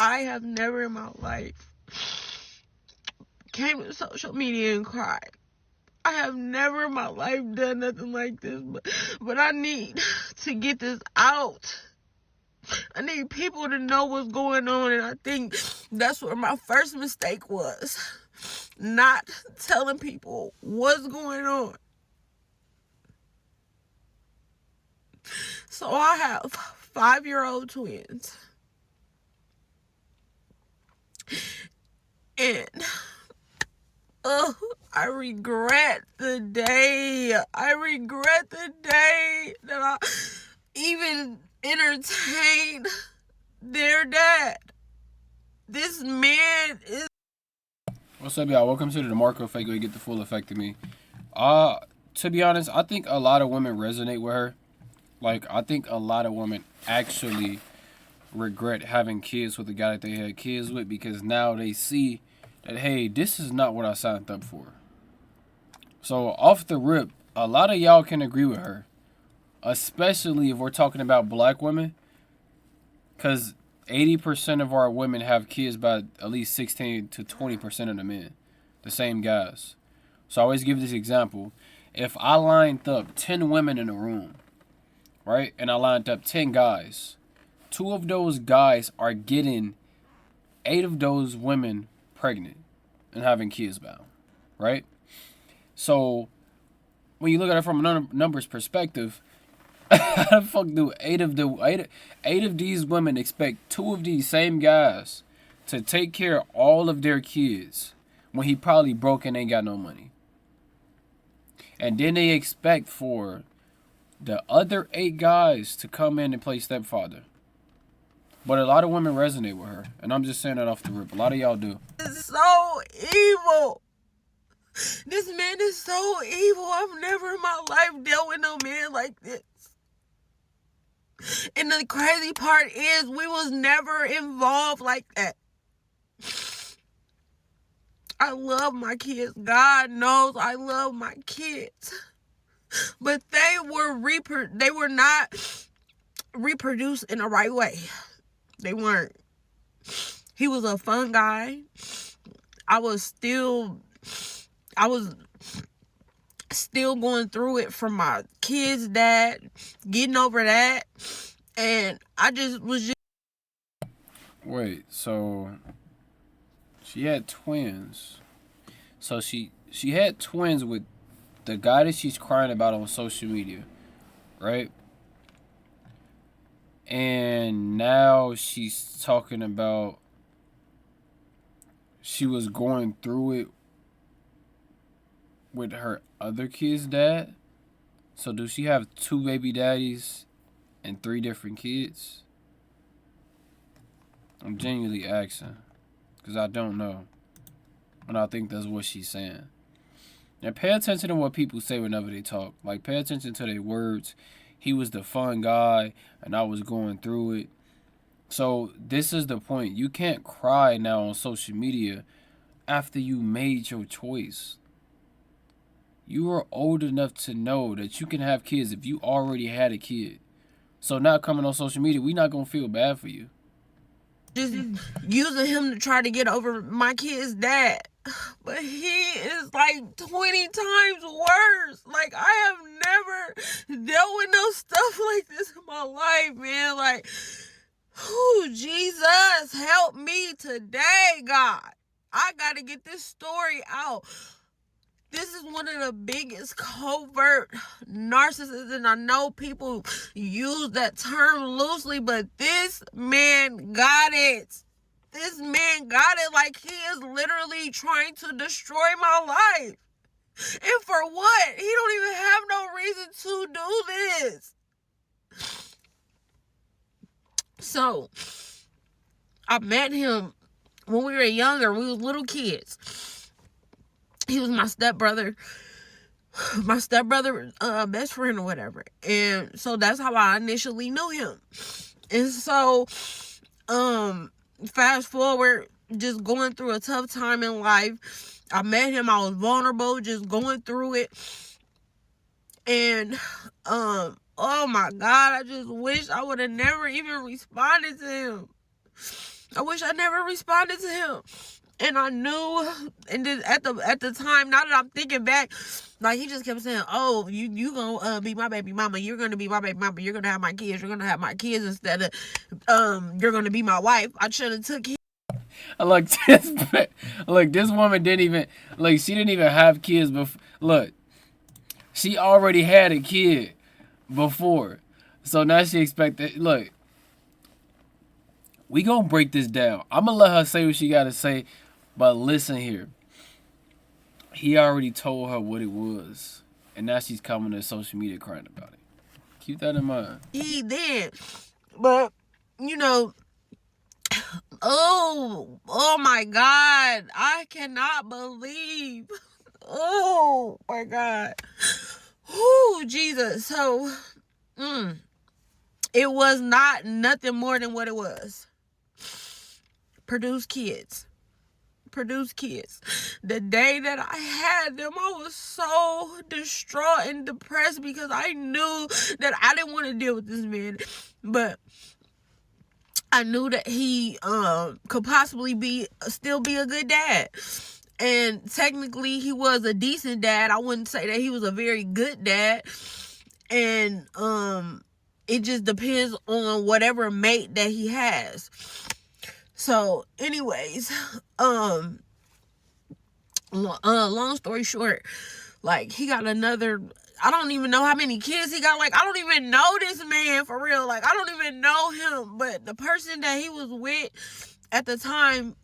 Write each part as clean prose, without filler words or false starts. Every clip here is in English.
I have never in my life came to social media and cried. I have never in my life done nothing like this, but I need to get this out. I need people to know what's going on, and I think that's where my first mistake was. Not telling people what's going on. So I have 5-year-old twins. And I regret the day. That I even entertained their dad. This man is... What's up, y'all? Welcome to the DeMarkco Effect, where you get the full effect of me. To be honest, I think a lot of women resonate with her. Like, I think a lot of women actually regret having kids with the guy that they had kids with, because now they see that, hey, this is not what I signed up for. So, off the rip, a lot of y'all can agree with her. Especially if we're talking about black women. Because 80% of our women have kids by at least 16 to 20% of the men. The same guys. So I always give this example. If I lined up 10 women in a room, right? And I lined up 10 guys. 2 of those guys are getting 8 of those women pregnant and having kids by them, right? So when you look at it from a numbers perspective, how the fuck do 8 of these women expect 2 of these same guys to take care of all of their kids when he probably broke and ain't got no money? And then they expect for the other 8 guys to come in and play stepfather. But a lot of women resonate with her. And I'm just saying that off the rip. A lot of y'all do. It's so evil. This man is so evil. I've never in my life dealt with no man like this. And the crazy part is we was never involved like that. I love my kids. God knows I love my kids. But they were not reproduced in the right way. They weren't. He was a fun guy. I was still going through it from my kid's dad, getting over that. And I just was just... Wait, so she had twins. So she had twins with the guy that she's crying about on social media, right? And now she's talking about she was going through it with her other kid's dad. So do she have 2 baby daddies and 3 different kids? I'm genuinely asking, because I don't know. And I think that's what she's saying. Now pay attention to what people say whenever they talk. Like, pay attention to their words. He was the fun guy, and I was going through it. So this is the point. You can't cry now on social media after you made your choice. You are old enough to know that you can have kids if you already had a kid. So now coming on social media, we're not going to feel bad for you. Just using him to try to get over my kid's dad. But he is like 20 times worse. Like, I have never dealt with no stuff like this in my life, man. Like, Jesus, help me today, God. I got to get this story out. This is one of the biggest covert narcissists, and I know people use that term loosely, but this man got it. This man got it. Like, he is literally trying to destroy my life. And for what? He don't even have no reason to do this. So, I met him when we were younger. We was little kids. He was my stepbrother, best friend or whatever. And so that's how I initially knew him. And so, fast forward, just going through a tough time in life. I met him. I was vulnerable, just going through it. And, oh my God, I just wish I would have never even responded to him. I wish I never responded to him. And I knew, and then at the time, now that I'm thinking back, like, he just kept saying, "Oh, you gonna be my baby mama. You're gonna be my baby mama. You're gonna have my kids. You're gonna have my kids instead of you're gonna be my wife." I should have took him. Look, this woman didn't even she didn't even have kids before. Look, she already had a kid before, so now she expected. Look, we gonna break this down. I'm gonna let her say what she gotta say, but listen here. He already told her what it was, and now she's coming to social media crying about it. Keep that in mind. He did, but you know, oh my God, I cannot believe. Oh my God, oh Jesus. So, it was not nothing more than what it was. Produce kids. The day that I had them, I was so distraught and depressed because I knew that I didn't want to deal with this man. But I knew that he could possibly still be a good dad. And technically he was a decent dad. I wouldn't say that he was a very good dad. And it just depends on whatever mate that he has. So, anyways, long story short, like, he got another, I don't even know how many kids he got. Like, I don't even know this man for real. Like, I don't even know him. But the person that he was with at the time,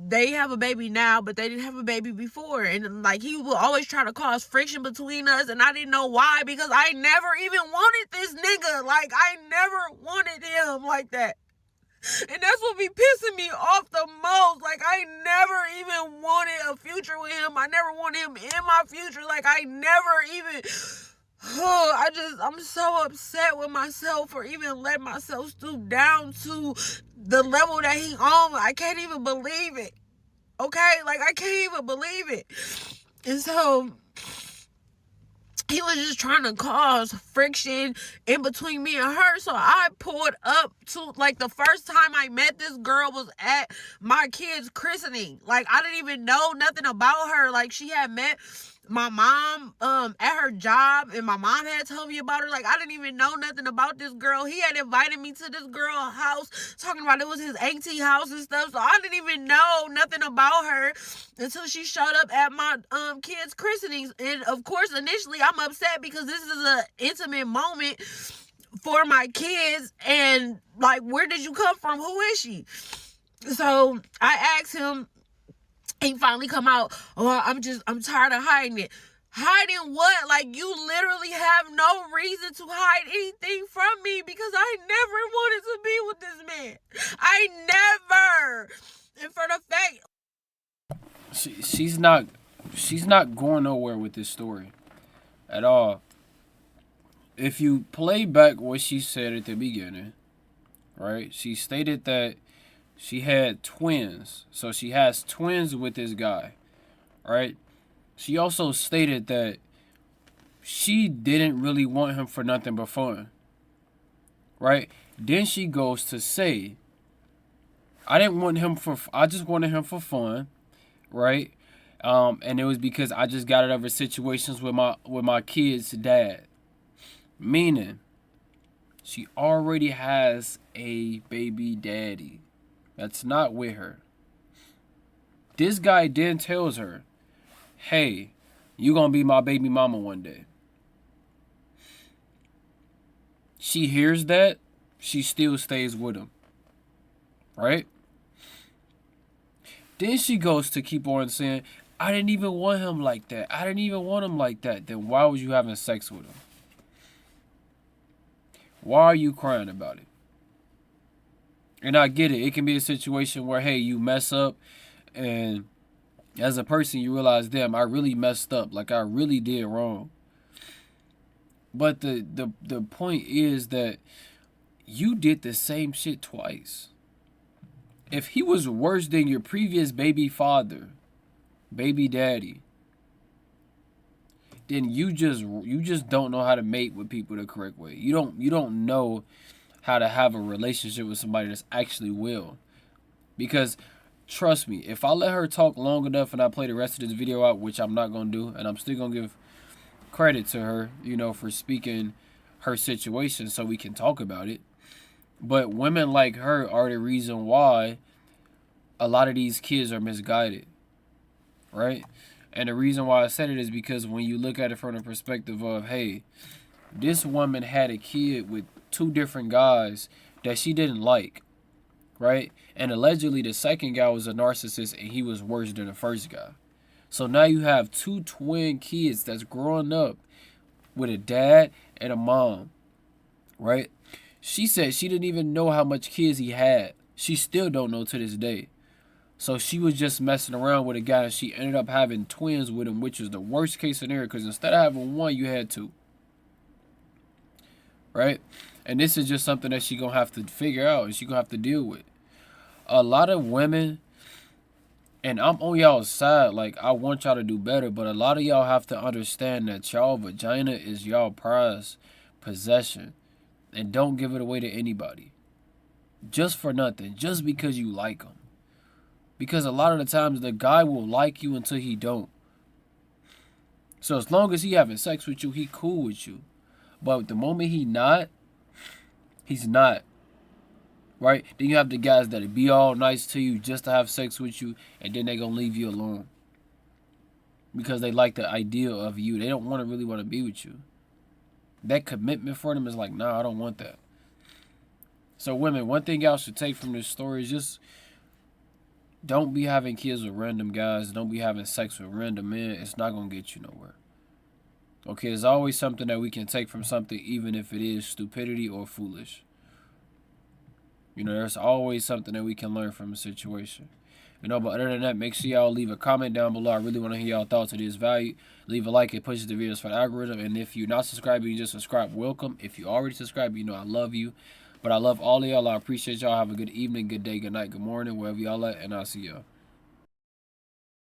they have a baby now, but they didn't have a baby before. And like, he would always try to cause friction between us, and I didn't know why, because I never even wanted this nigga. Like, I never wanted him like that. And that's what be pissing me off the most. Like, I never even wanted a future with him. I never wanted him in my future. Like, I never even... I'm so upset with myself for even letting myself stoop down to the level that he on. I can't even believe it. Okay? Like, I can't even believe it. And so... he was just trying to cause friction in between me and her. So I pulled up to, like, the first time I met this girl was at my kid's christening. Like, I didn't even know nothing about her. Like, she had met my mom at her job, and my mom had told me about her. Like, I didn't even know nothing about this girl. He had invited me to this girl's house, talking about it was his auntie house and stuff. So I didn't even know nothing about her until she showed up at my kids' christenings. And of course, initially I'm upset because this is an intimate moment for my kids, and like, where did you come from? Who is she? So I asked him. He finally come out, "Oh, I'm tired of hiding it." Hiding what? Like, you literally have no reason to hide anything from me, because I never wanted to be with this man. I never. And for the fact... She's not going nowhere with this story at all. If you play back what she said at the beginning, right? She stated that she had twins. So she has twins with this guy, right? She also stated that she didn't really want him for nothing but fun, right? Then she goes to say, I just wanted him for fun, right? And it was because I just got out of situations with my kid's dad. Meaning, she already has a baby daddy that's not with her. This guy then tells her, "Hey, you gonna be my baby mama one day." She hears that, she still stays with him, right? Then she goes to keep on saying, "I didn't even want him like that. I didn't even want him like that." Then why was you having sex with him? Why are you crying about it? And I get it. It can be a situation where, hey, you mess up, and as a person you realize, damn, I really messed up. Like, I really did wrong. But the point is that you did the same shit twice. If he was worse than your previous baby father, baby daddy, then you just don't know how to mate with people the correct way. You don't know how to have a relationship with somebody that's actually will. Because trust me, if I let her talk long enough and I play the rest of this video out, which I'm not gonna do, and I'm still gonna give credit to her, for speaking her situation so we can talk about it. But women like her are the reason why a lot of these kids are misguided, right? And the reason why I said it is because when you look at it from the perspective of, hey, this woman had a kid with 2 different guys that she didn't like, right? And allegedly the second guy was a narcissist and he was worse than the first guy. So now you have 2 twin kids that's growing up with a dad and a mom, right? She said she didn't even know how much kids he had. She still don't know to this day. So she was just messing around with a guy and she ended up having twins with him, which is the worst case scenario because instead of having 1, you had 2. Right? And this is just something that she gonna have to figure out and she gonna have to deal with. A lot of women, and I'm on y'all's side, like I want y'all to do better, but a lot of y'all have to understand that y'all vagina is y'all prized possession. And don't give it away to anybody. Just for nothing. Just because you like them. Because a lot of the times the guy will like you until he don't. So as long as he having sex with you, he cool with you. But the moment he's not. Right? Then you have the guys that'll be all nice to you just to have sex with you, and then they gonna leave you alone. Because they like the idea of you. They don't really want to be with you. That commitment for them is like, nah, I don't want that. So women, one thing y'all should take from this story is just don't be having kids with random guys. Don't be having sex with random men. It's not going to get you nowhere. Okay, there's always something that we can take from something, even if it is stupidity or foolish. There's always something that we can learn from a situation. But other than that, make sure y'all leave a comment down below. I really want to hear y'all thoughts. It is valued. Leave a like. It pushes the videos for the algorithm. And if you're not subscribed, you just subscribe. Welcome. If you already subscribed, I love you. But I love all of y'all. I appreciate y'all. Have a good evening, good day, good night, good morning, wherever y'all at. And I'll see y'all.